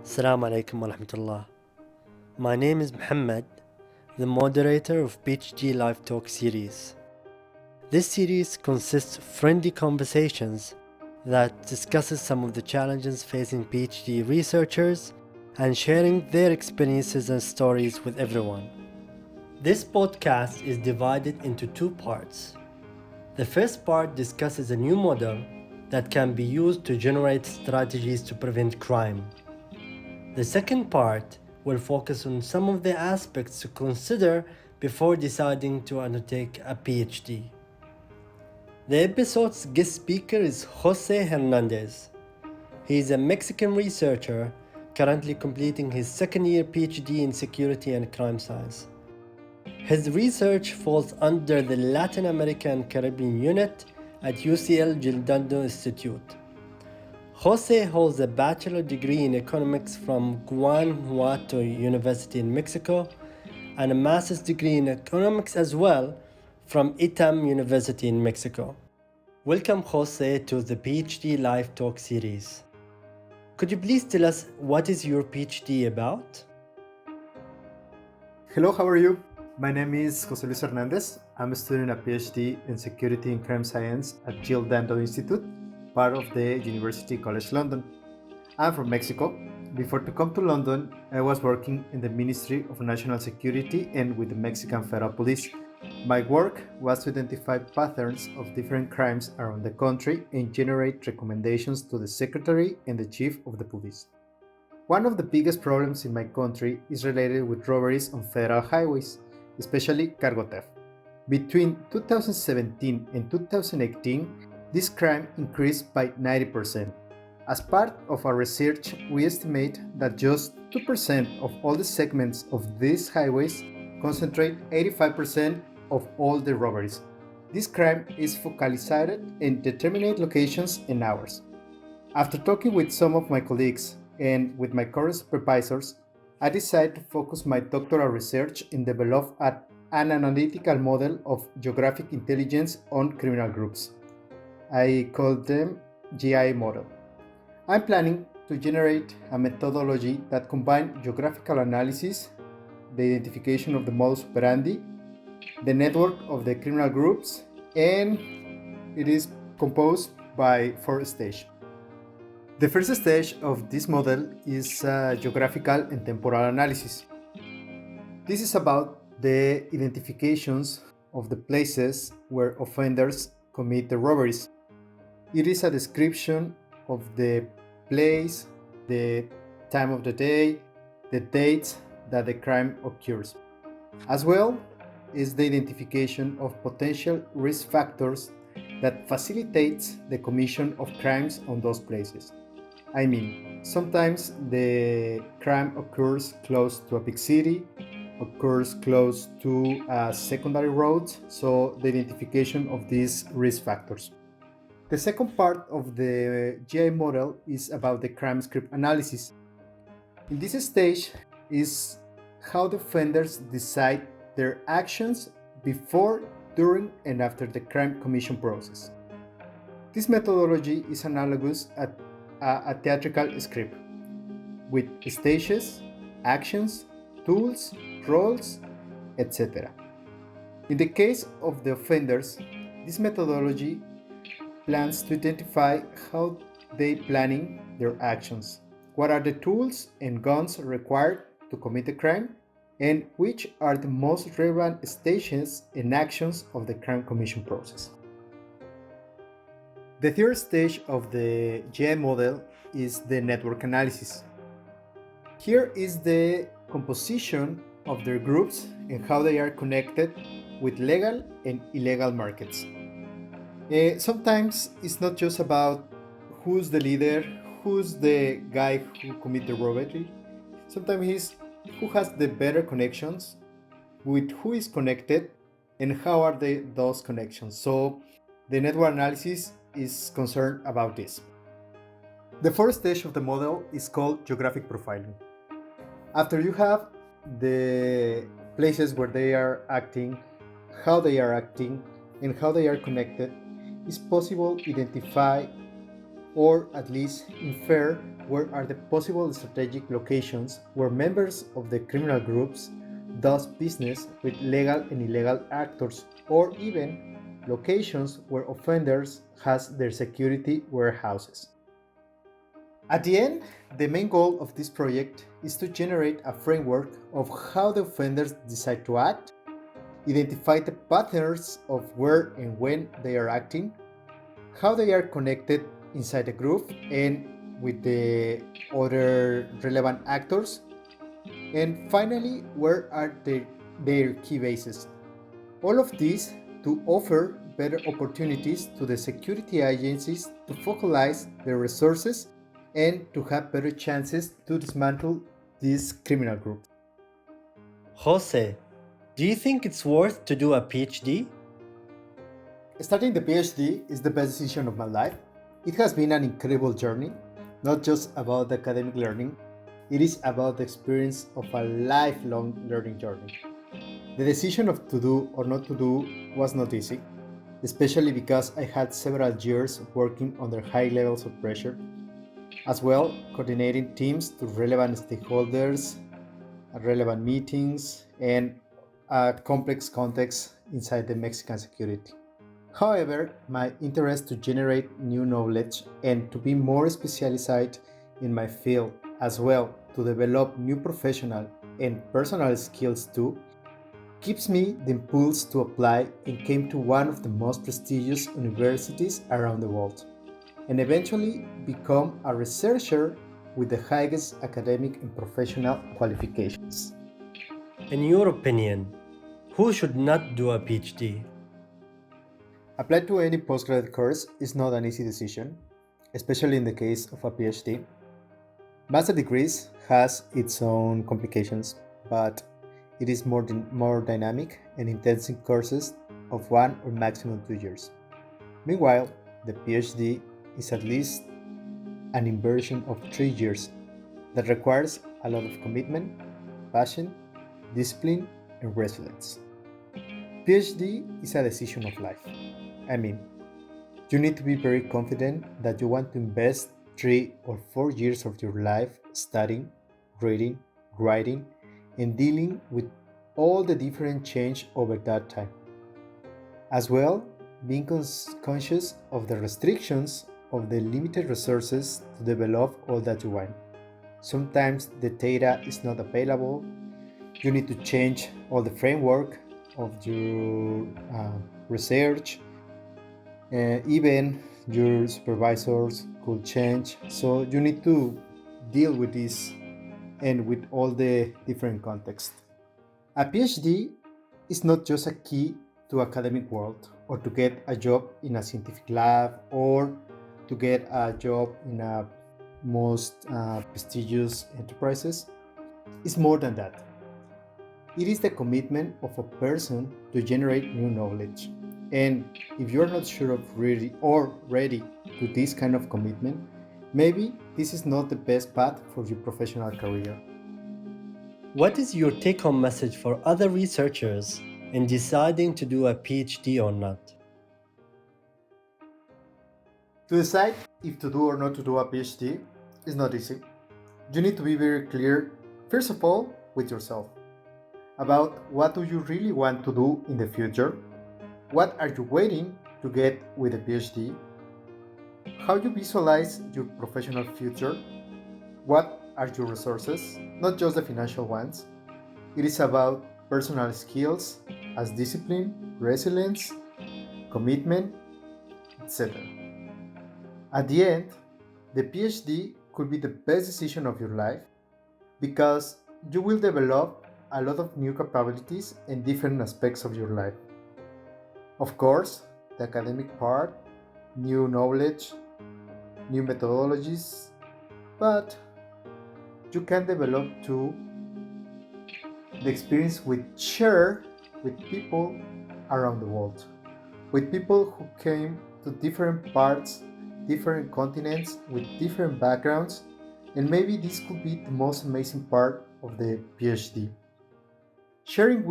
Assalamu alaikum wa rahmatullah. My name is Muhammad, the moderator of PhD Live Talk series. This series consists of friendly conversations that discusses some of the challenges facing PhD researchers and sharing their experiences and stories with everyone. This podcast is divided into two parts. The first part discusses a new model that can be used to generate strategies to prevent crime. The second part will focus on some of the aspects to consider before deciding to undertake a PhD. The episode's guest speaker is Jose Hernandez. He is a Mexican researcher currently completing his second-year PhD in security and crime science. His research falls under the Latin America and Caribbean unit at UCL Jill Dando Institute. Jose holds a bachelor degree in economics from Guanajuato University in Mexico and a master's degree in economics as well from University in Mexico. Welcome, Jose, to the PhD Live Talk series. Could you please tell us what is your PhD about? Hello, how are you? My name is Jose Hernandez. I'm studying a PhD in security and crime science at Jill Dando Institute, part of the University College London. I'm from Mexico. Before to come to London, I was working in the Ministry of National Security and with the Mexican Federal Police. My work was to identify patterns of different crimes around the country and generate recommendations to the Secretary and the Chief of the Police. One of the biggest problems in my country is related with robberies on federal highways, especially cargo theft. Between 2017 and 2018, this crime increased by 90%. As part of our research, we estimate that just 2% of all the segments of these highways concentrate 85% of all the robberies. This crime is focalized in determinate locations and hours. After talking with some of my colleagues and with my current supervisors, I decided to focus my doctoral research in develop an analytical model of geographic intelligence on criminal groups. I call them GIM model. I'm planning to generate a methodology that combines geographical analysis, the identification of the modus operandi, the network of the criminal groups, and it is composed by 4 stages. The first stage of this model is geographical and temporal analysis. This is about the identifications of the places where offenders commit the robberies. It is a description of the place, the time of the day, the dates that the crime occurs. As well is the identification of potential risk factors that facilitates the commission of crimes on those places. I mean, sometimes the crime occurs close to a big city, occurs close to a secondary road, so the identification of these risk factors. The second part of the GI model is about the crime script analysis. In this stage is how the offenders decide their actions before, during, and after the crime commission process. This methodology is analogous at a theatrical script with stages, actions, tools, roles, etc. In the case of the offenders, this methodology plans to identify how they planning their actions, what are the tools and guns required to commit the crime, and which are the most relevant stages and actions of the crime commission process. The third stage of the GI model is the network analysis. Here is the composition of their groups and how they are connected with legal and illegal markets. Sometimes it's not just about who's the leader, who's the guy who commit the robbery. Sometimes it's who has the better connections, with who is connected, and how are those connections. So the network analysis is concerned about this. The fourth stage of the model is called geographic profiling. After you have the places where they are acting, how they are acting, and how they are connected, it's possible to identify or at least infer where are the possible strategic locations where members of the criminal groups does business with legal and illegal actors, or even locations where offenders has their security warehouses. At the end, the main goal of this project is to generate a framework of how the offenders decide to act, identify the patterns of where and when they are acting, how they are connected inside the group and with the other relevant actors, and finally, where are their key bases. All of this to offer better opportunities to the security agencies to focalize their resources and to have better chances to dismantle these criminal groups. Jose, do you think it's worth to do a PhD? Starting the PhD is the best decision of my life. It has been an incredible journey, not just about the academic learning, it is about the experience of a lifelong learning journey. The decision of to do or not to do was not easy, especially because I had several years working under high levels of pressure, as well coordinating teams to relevant stakeholders, relevant meetings, and a complex context inside the Mexican security. However, my interest to generate new knowledge and to be more specialized in my field, as well to develop new professional and personal skills too, gives me the impulse to apply and came to one of the most prestigious universities around the world, and eventually become a researcher with the highest academic and professional qualifications. In your opinion, who should not do a PhD? Apply to any postgraduate course is not an easy decision, especially in the case of a PhD. Master degrees has its own complications, but it is more dynamic and intensive courses of 1 or maximum 2 years. Meanwhile, the PhD is at least an inversion of 3 years that requires a lot of commitment, passion, discipline, and resilience. PhD is a decision of life. I mean, you need to be very confident that you want to invest 3 or 4 years of your life studying, reading, writing, and dealing with all the different change over that time. As well, being conscious of the restrictions of the limited resources to develop all that you want. Sometimes the data is not available, you need to change all the framework of your research, even your supervisors could change, so you need to deal with this and with all the different contexts. A PhD is not just a key to academic world or to get a job in a scientific lab or to get a job in a most prestigious enterprises. It's more than that. It is the commitment of a person to generate new knowledge. And if you're not sure of ready to this kind of commitment, maybe this is not the best path for your professional career. What is your take-home message for other researchers in deciding to do a PhD or not? To decide if to do or not to do a PhD is not easy. You need to be very clear, first of all, with yourself about what do you really want to do in the future, what are you waiting to get with a PhD, how you visualize your professional future, what are your resources, not just the financial ones. It is about personal skills as discipline, resilience, commitment, etc. At the end, the PhD could be the best decision of your life because you will develop a lot of new capabilities in different aspects of your life. Of course, the academic part, new knowledge, new methodologies, but you can develop too the experience share with people around the world, with people who came to different parts, different continents, with different backgrounds, and maybe this could be the most amazing part of the PhD. Sharing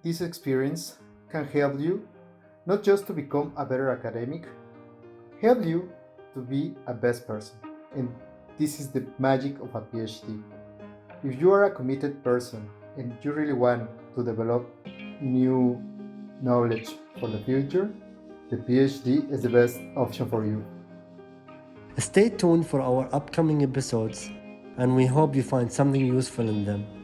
this experience can help you not just to become a better academic, help you to be a best person. And this is the magic of a PhD. If you are a committed person and you really want to develop new knowledge for the future, the PhD is the best option for you. Stay tuned for our upcoming episodes, and we hope you find something useful in them.